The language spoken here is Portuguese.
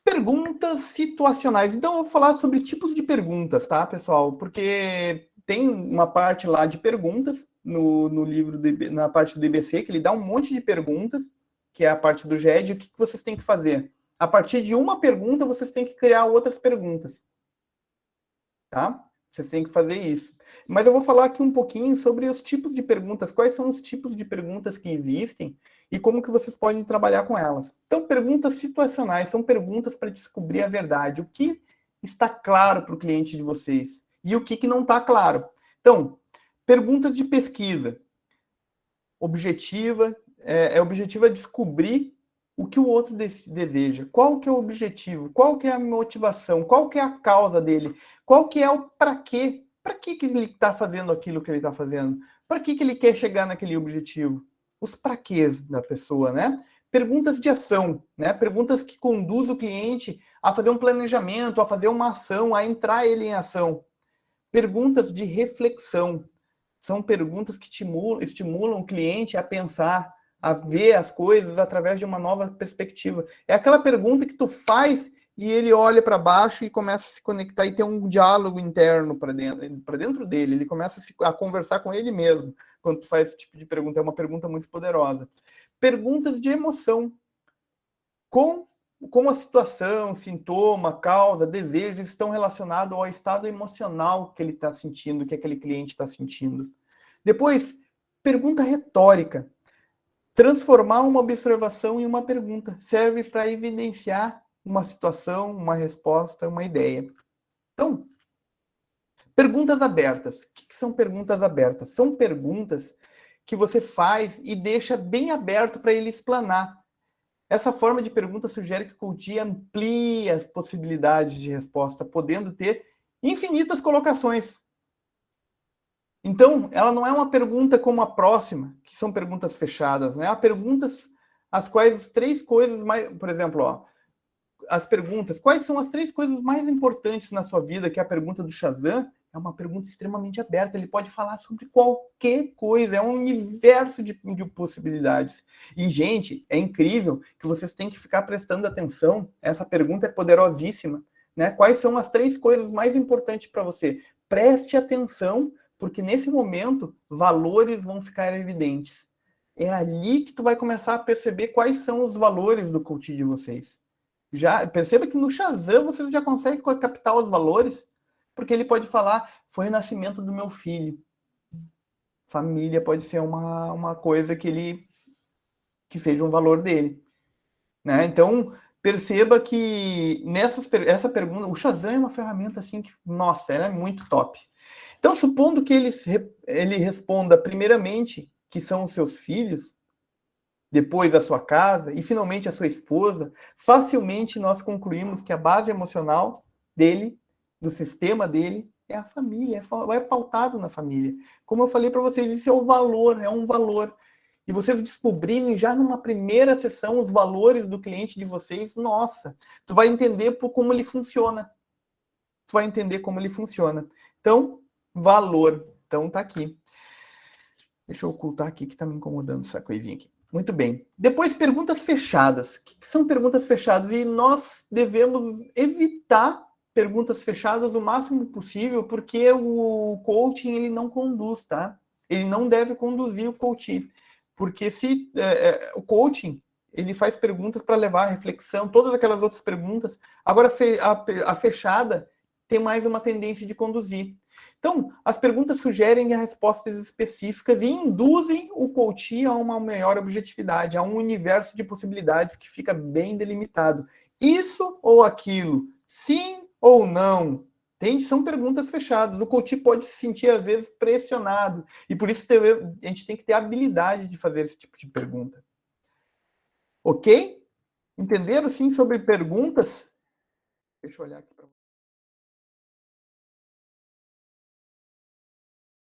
Perguntas situacionais. Então, eu vou falar sobre tipos de perguntas, tá, pessoal? Porque tem uma parte lá de perguntas no livro, na parte do IBC, que ele dá um monte de perguntas, que é a parte do GED. O que vocês têm que fazer? A partir de uma pergunta, vocês têm que criar outras perguntas, tá? Vocês têm que fazer isso. Mas eu vou falar aqui um pouquinho sobre os tipos de perguntas, quais são os tipos de perguntas que existem e como que vocês podem trabalhar com elas. Então, perguntas situacionais são perguntas para descobrir a verdade, o que está claro para o cliente de vocês e o que não está claro. Então, perguntas de pesquisa. Objetiva, objetiva descobrir o que o outro deseja, qual que é o objetivo, qual que é a motivação, qual que é a causa dele, qual que é o para quê, para que ele está fazendo aquilo que ele está fazendo, para que ele quer chegar naquele objetivo, os para quês da pessoa, né? Perguntas de ação, né? Perguntas que conduzem o cliente a fazer um planejamento, a fazer uma ação, a entrar ele em ação. Perguntas de reflexão, são perguntas que estimulam o cliente a pensar, a ver as coisas através de uma nova perspectiva. É aquela pergunta que tu faz e ele olha para baixo e começa a se conectar e ter um diálogo interno para dentro dele. Ele começa a conversar com ele mesmo quando tu faz esse tipo de pergunta. É uma pergunta muito poderosa. Perguntas de emoção. Como a situação, sintoma, causa, desejo estão relacionados ao estado emocional que ele está sentindo, que aquele cliente está sentindo. Depois, pergunta retórica. Transformar uma observação em uma pergunta. Serve para evidenciar uma situação, uma resposta, uma ideia. Então, perguntas abertas. O que são perguntas abertas? São perguntas que você faz e deixa bem aberto para ele explanar. Essa forma de pergunta sugere que o coach amplie as possibilidades de resposta, podendo ter infinitas colocações. Então, ela não é uma pergunta como a próxima, que são perguntas fechadas, né? Há perguntas as quais as três coisas mais... Por exemplo, ó, as perguntas, quais são as três coisas mais importantes na sua vida, que é a pergunta do Shazam, é uma pergunta extremamente aberta, ele pode falar sobre qualquer coisa, é um universo de possibilidades. E, gente, é incrível que vocês têm que ficar prestando atenção, essa pergunta é poderosíssima, né? Quais são as três coisas mais importantes para você? Preste atenção, porque nesse momento, valores vão ficar evidentes. É ali que tu vai começar a perceber quais são os valores do coach de vocês. Já perceba que no Shazam vocês já conseguem captar os valores, porque ele pode falar, foi o nascimento do meu filho. Família pode ser uma coisa que seja um valor dele. Né? Então, perceba que essa pergunta, o Shazam é uma ferramenta assim que, nossa, ela é muito top. Então, supondo que ele responda primeiramente que são os seus filhos, depois a sua casa e finalmente a sua esposa, facilmente nós concluímos que a base emocional dele, do sistema dele, é a família, é pautado na família. Como eu falei para vocês, isso é o valor, é um valor. E vocês descobrirem já numa primeira sessão os valores do cliente de vocês, nossa, tu vai entender como ele funciona. Tu vai entender como ele funciona. Então, valor. Então, tá aqui. Deixa eu ocultar aqui que tá me incomodando essa coisinha aqui. Muito bem. Depois, perguntas fechadas. O que são perguntas fechadas? E nós devemos evitar perguntas fechadas o máximo possível, porque o coaching ele não conduz, tá? Ele não deve conduzir o coaching. Porque se o coaching ele faz perguntas para levar a reflexão, todas aquelas outras perguntas. Agora, a fechada tem mais uma tendência de conduzir. Então, as perguntas sugerem respostas específicas e induzem o coach a uma maior objetividade, a um universo de possibilidades que fica bem delimitado. Isso ou aquilo? Sim ou não? Entende? São perguntas fechadas. O coach pode se sentir, às vezes, pressionado. E por isso a gente tem que ter a habilidade de fazer esse tipo de pergunta. Ok? Entenderam, sim, sobre perguntas? Deixa eu olhar aqui para